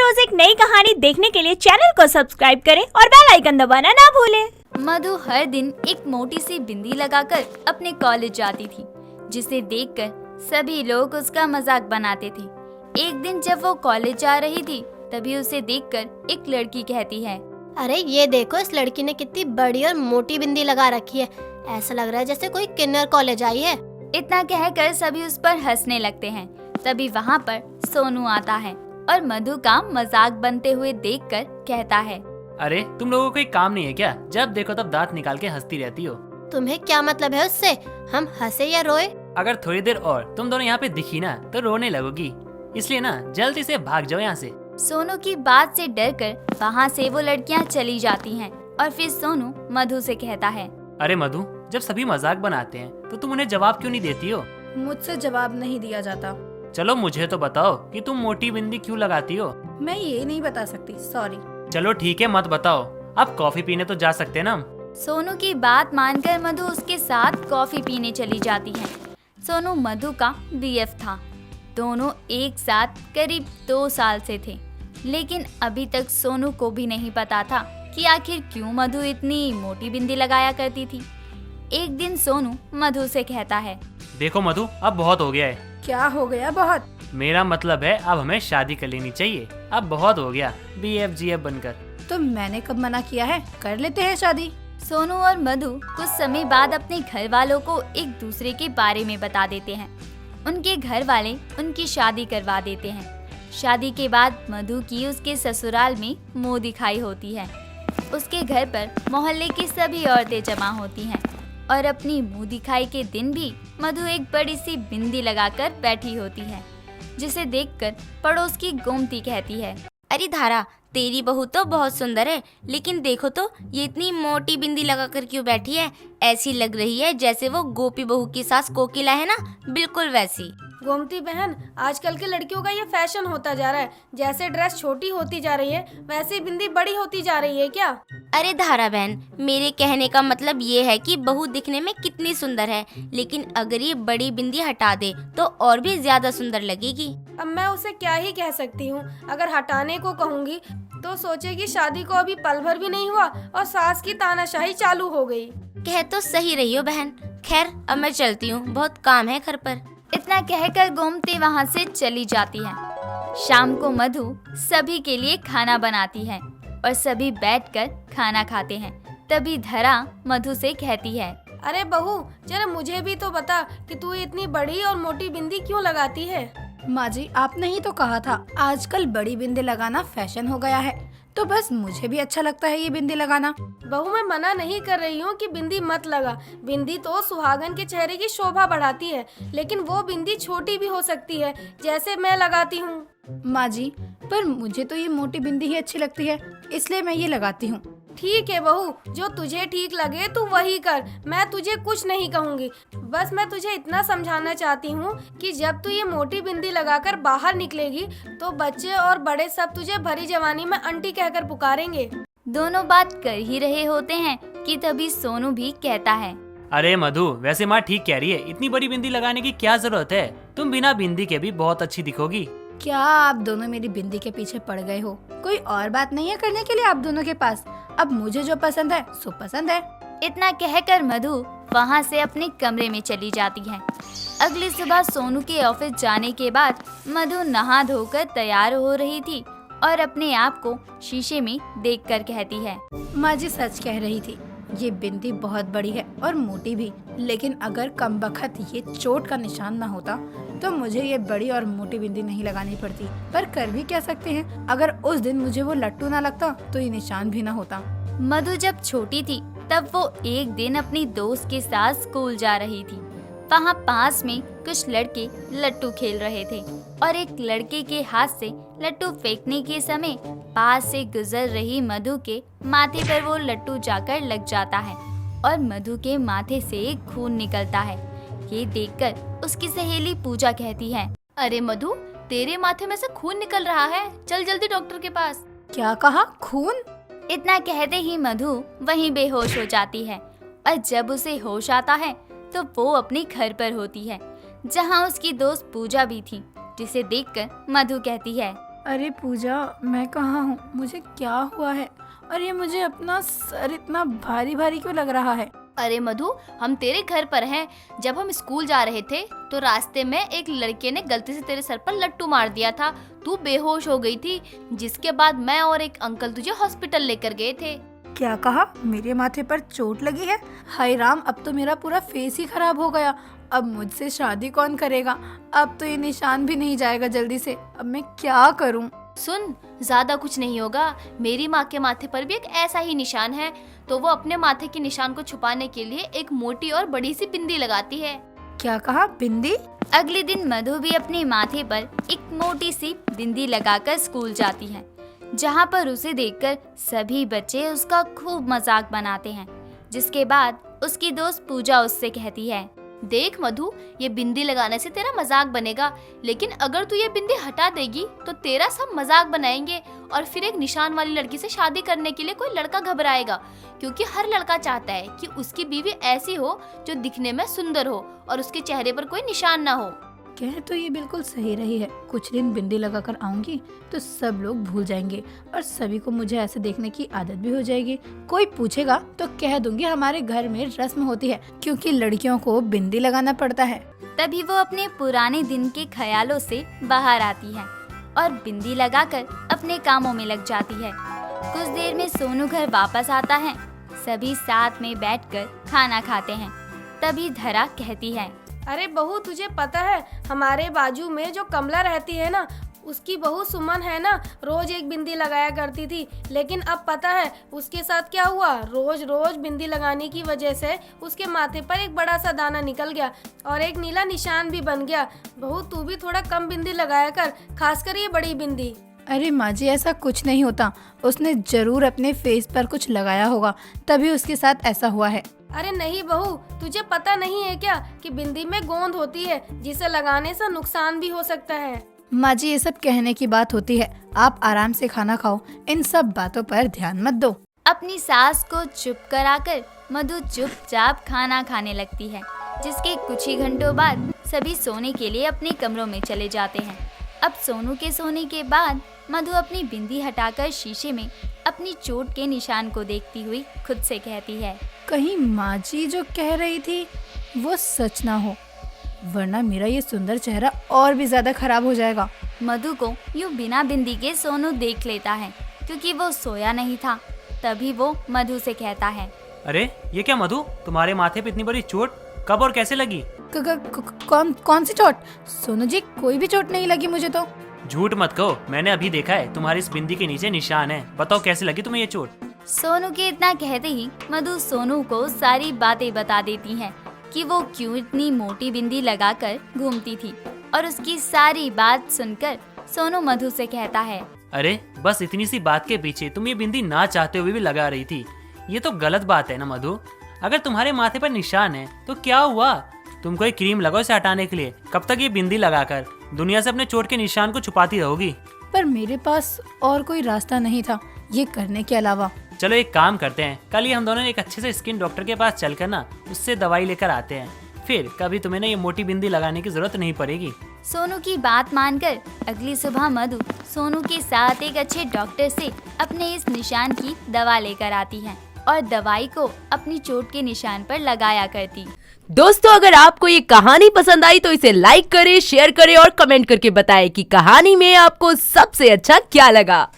रोज एक नई कहानी देखने के लिए चैनल को सब्सक्राइब करें और बेल आइकन दबाना ना भूलें। मधु हर दिन एक मोटी सी बिंदी लगाकर अपने कॉलेज जाती थी, जिसे देखकर सभी लोग उसका मजाक बनाते थे। एक दिन जब वो कॉलेज जा रही थी, तभी उसे देखकर एक लड़की कहती है, अरे ये देखो, इस लड़की ने कितनी बड़ी और मोटी बिंदी लगा रखी है। ऐसा लग रहा है जैसे कोई किन्नर कॉलेज आई है। इतना कहकर सभी उस पर हंसने लगते हैं। तभी वहाँ पर सोनू आता है और मधु का मजाक बनते हुए देखकर कहता है, अरे तुम लोगों को कोई काम नहीं है क्या? जब देखो तब दांत निकाल के हंसती रहती हो। तुम्हें क्या मतलब है उससे? हम हंसे या रोए? अगर थोड़ी देर और तुम दोनों यहाँ पे दिखी ना तो रोने लगोगी, इसलिए ना जल्दी से भाग जाओ यहाँ से। सोनू की बात से डरकर वहाँ से वो लड़कियाँ चली जाती हैं और फिर सोनू मधु से कहता है, अरे मधु, जब सभी मजाक बनाते हैं तो तुम उन्हें जवाब क्यों नहीं देती हो? मुझसे जवाब नहीं दिया जाता। चलो मुझे तो बताओ कि तुम मोटी बिंदी क्यों लगाती हो? मैं ये नहीं बता सकती, सॉरी। चलो ठीक है, मत बताओ। अब कॉफी पीने तो जा सकते हैं ना हम। सोनू की बात मानकर मधु उसके साथ कॉफी पीने चली जाती है। सोनू मधु का बीएफ था। दोनों एक साथ करीब 2 साल से थे, लेकिन अभी तक सोनू को भी नहीं पता था कि आखिर क्यों मधु इतनी मोटी बिंदी लगाया करती थी। एक दिन सोनू मधु से कहता है, देखो मधु, अब बहुत हो गया है। क्या हो गया? बहुत? मेरा मतलब है अब हमें शादी कर लेनी चाहिए। अब बहुत हो गया BFGF बनकर। तो मैंने कब मना किया है? कर लेते हैं शादी। सोनू और मधु कुछ समय बाद अपने घर वालों को एक दूसरे के बारे में बता देते हैं। उनके घर वाले उनकी शादी करवा देते हैं। शादी के बाद मधु की उसके ससुराल में मुंह दिखाई होती है। उसके घर पर मोहल्ले की सभी औरतें जमा होती हैं और अपनी मुंह दिखाई के दिन भी मधु एक बड़ी सी बिंदी लगाकर बैठी होती है, जिसे देखकर पड़ोस की गोमती कहती है, अरे धारा, तेरी बहू तो बहुत सुंदर है, लेकिन देखो तो ये इतनी मोटी बिंदी लगाकर क्यों बैठी है? ऐसी लग रही है जैसे वो गोपी बहू की सास कोकिला है ना, बिल्कुल वैसी। गोमती बहन, आजकल के लड़कियों का ये फैशन होता जा रहा है। जैसे ड्रेस छोटी होती जा रही है, वैसे बिंदी बड़ी होती जा रही है क्या? अरे धारा बहन, मेरे कहने का मतलब ये है कि बहू दिखने में कितनी सुंदर है, लेकिन अगर ये बड़ी बिंदी हटा दे तो और भी ज्यादा सुंदर लगेगी। अब मैं उसे क्या ही कह सकती हूँ। अगर हटाने को कहूँगी तो सोचेगी शादी को अभी पल भर भी नहीं हुआ और सास की तानाशाही चालू हो गई। कह तो सही रही हो बहन। खैर, अब मैं चलती हूँ, बहुत काम है घर पर। इतना कहकर गोमती वहाँ से चली जाती है। शाम को मधु सभी के लिए खाना बनाती है और सभी बैठकर खाना खाते हैं। तभी धरा मधु से कहती है, अरे बहू, जरा मुझे भी तो बता कि तू इतनी बड़ी और मोटी बिंदी क्यों लगाती है? माँ जी, आपने ही तो कहा था आजकल बड़ी बिंदी लगाना फैशन हो गया है, तो बस मुझे भी अच्छा लगता है ये बिंदी लगाना। बहू, मैं मना नहीं कर रही हूँ कि बिंदी मत लगा। बिंदी तो सुहागन के चेहरे की शोभा बढ़ाती है, लेकिन वो बिंदी छोटी भी हो सकती है, जैसे मैं लगाती हूँ। माँ जी, पर मुझे तो ये मोटी बिंदी ही अच्छी लगती है, इसलिए मैं ये लगाती हूँ। ठीक है बहू, जो तुझे ठीक लगे तू वही कर, मैं तुझे कुछ नहीं कहूँगी। बस मैं तुझे इतना समझाना चाहती हूँ कि जब तू ये मोटी बिंदी लगाकर बाहर निकलेगी तो बच्चे और बड़े सब तुझे भरी जवानी में आंटी कहकर पुकारेंगे। दोनों बात कर ही रहे होते हैं कि तभी सोनू भी कहता है, अरे मधु, वैसे माँ ठीक कह रही है, इतनी बड़ी बिंदी लगाने की क्या जरूरत है? तुम बिना बिंदी के भी बहुत अच्छी दिखोगी। क्या आप दोनों मेरी बिंदी के पीछे पड़ गए हो? कोई और बात नहीं है करने के लिए आप दोनों के पास? अब मुझे जो पसंद है सो पसंद है। इतना कहकर मधु वहाँ से अपने कमरे में चली जाती है। अगली सुबह सोनू के ऑफिस जाने के बाद मधु नहा धोकर तैयार हो रही थी और अपने आप को शीशे में देखकर कहती है, माँ जी सच कह रही थी, ये बिंदी बहुत बड़ी है और मोटी भी, लेकिन अगर कमबख्त ये चोट का निशान न होता तो मुझे ये बड़ी और मोटी बिंदी नहीं लगानी पड़ती। पर कर भी क्या सकते हैं, अगर उस दिन मुझे वो लट्टू ना लगता तो ये निशान भी ना होता। मधु जब छोटी थी तब वो एक दिन अपनी दोस्त के साथ स्कूल जा रही थी। वहाँ पास में कुछ लड़के लट्टू खेल रहे थे और एक लड़के के हाथ से लट्टू फेंकने के समय पास से गुजर रही मधु के माथे पर वो लट्टू जाकर लग जाता है और मधु के माथे से खून निकलता है। ये देखकर उसकी सहेली पूजा कहती है, अरे मधु, तेरे माथे में से खून निकल रहा है, चल जल्दी डॉक्टर के पास। क्या कहा? खून? इतना कहते ही मधु वहीं बेहोश हो जाती है और जब उसे होश आता है तो वो अपने घर पर होती है, जहाँ उसकी दोस्त पूजा भी थी, जिसे देखकर मधु कहती है, अरे पूजा, मैं कहाँ हूँ? मुझे क्या हुआ है? और ये मुझे अपना सर इतना भारी भारी क्यों लग रहा है? अरे मधु, हम तेरे घर पर हैं। जब हम स्कूल जा रहे थे तो रास्ते में एक लड़के ने गलती से तेरे सर पर लट्टू मार दिया था। तू बेहोश हो गई थी, जिसके बाद मैं और एक अंकल तुझे हॉस्पिटल लेकर गए थे। क्या कहा? मेरे माथे पर चोट लगी है? हाय राम, अब तो मेरा पूरा फेस ही खराब हो गया। अब मुझसे शादी कौन करेगा? अब तो ये निशान भी नहीं जाएगा जल्दी से। अब मैं क्या करूं? सुन, ज्यादा कुछ नहीं होगा। मेरी माँ के माथे पर भी एक ऐसा ही निशान है, तो वो अपने माथे के निशान को छुपाने के लिए एक मोटी और बड़ी सी बिंदी लगाती है। क्या कहा? बिंदी? अगले दिन मधु भी अपने माथे पर एक मोटी सी बिंदी लगाकर स्कूल जाती है, जहाँ पर उसे देखकर सभी बच्चे उसका खूब मजाक बनाते हैं। जिसके बाद उसकी दोस्त पूजा उससे कहती है, देख मधु, ये बिंदी लगाने से तेरा मजाक बनेगा, लेकिन अगर तू ये बिंदी हटा देगी तो तेरा सब मजाक बनाएंगे और फिर एक निशान वाली लड़की से शादी करने के लिए कोई लड़का घबराएगा, क्योंकि हर लड़का चाहता है कि उसकी बीवी ऐसी हो जो दिखने में सुंदर हो और उसके चेहरे पर कोई निशान ना हो। कह तो ये बिल्कुल सही रही है। कुछ दिन बिंदी लगाकर आऊंगी तो सब लोग भूल जाएंगे और सभी को मुझे ऐसे देखने की आदत भी हो जाएगी। कोई पूछेगा तो कह दूंगी हमारे घर में रस्म होती है, क्योंकि लड़कियों को बिंदी लगाना पड़ता है। तभी वो अपने पुराने दिन के ख्यालों से बाहर आती है और बिंदी लगाकर अपने कामों में लग जाती है। कुछ देर में सोनू घर वापस आता है। सभी साथ में बैठकर खाना खाते हैं। तभी धरा कहती है, अरे बहू, तुझे पता है हमारे बाजू में जो कमला रहती है ना, उसकी बहू सुमन है ना, रोज एक बिंदी लगाया करती थी, लेकिन अब पता है उसके साथ क्या हुआ? रोज रोज बिंदी लगाने की वजह से उसके माथे पर एक बड़ा सा दाना निकल गया और एक नीला निशान भी बन गया। बहू, तू भी थोड़ा कम बिंदी लगाया कर, खासकर ये बड़ी बिंदी। अरे माँ जी, ऐसा कुछ नहीं होता। उसने जरूर अपने फेस पर कुछ लगाया होगा, तभी उसके साथ ऐसा हुआ है। अरे नहीं बहू, तुझे पता नहीं है क्या कि बिंदी में गोंद होती है, जिसे लगाने से नुकसान भी हो सकता है। माँ जी, ये सब कहने की बात होती है। आप आराम से खाना खाओ, इन सब बातों पर ध्यान मत दो। अपनी सास को चुप कराकर मधु चुपचाप खाना खाने लगती है। जिसके कुछ ही घंटों बाद सभी सोने के लिए अपने कमरों में चले जाते हैं। अब सोनू के सोने के बाद मधु अपनी बिंदी हटाकर शीशे में अपनी चोट के निशान को देखती हुई खुद से कहती है, कहीं माँ जी जो कह रही थी वो सच ना हो, वरना मेरा ये सुंदर चेहरा और भी ज्यादा खराब हो जाएगा। मधु को यूं बिना बिंदी के सोनू देख लेता है, क्योंकि वो सोया नहीं था। तभी वो मधु से कहता है, अरे ये क्या मधु, तुम्हारे माथे पे इतनी बड़ी चोट कब और कैसे लगी? कौन सी चोट? सोनू जी, कोई भी चोट नहीं लगी मुझे तो। झूठ मत कहो, मैंने अभी देखा है, तुम्हारी इस बिंदी के नीचे निशान है। बताओ कैसे लगी तुम्हें ये चोट? सोनू के इतना कहते ही मधु सोनू को सारी बातें बता देती है कि वो क्यों इतनी मोटी बिंदी लगाकर घूमती थी। और उसकी सारी बात सुनकर सोनू मधु से कहता है, अरे बस इतनी सी बात के पीछे तुम ये बिंदी ना चाहते हुए भी लगा रही थी। ये तो गलत बात है ना मधु। अगर तुम्हारे माथे पर निशान है तो क्या हुआ? तुम कोई क्रीम लगाओ इसे हटाने के लिए। कब तक ये बिंदी लगाकर दुनिया से अपने चोट के निशान को छुपाती रहोगी? पर मेरे पास और कोई रास्ता नहीं था ये करने के अलावा। चलो एक काम करते हैं, कल ही हम दोनों एक अच्छे से स्किन डॉक्टर के पास चलकर ना उससे दवाई लेकर आते हैं। फिर कभी तुम्हें ना ये मोटी बिंदी लगाने की जरूरत नहीं पड़ेगी। सोनू की बात मानकर अगली सुबह मधु सोनू के साथ एक अच्छे डॉक्टर से अपने इस निशान की दवा लेकर आती है और दवाई को अपनी चोट के निशान पर लगाया करती। दोस्तों, अगर आपको ये कहानी पसंद आई तो इसे लाइक करें, शेयर करें और कमेंट करके बताएं कि कहानी में आपको सबसे अच्छा क्या लगा।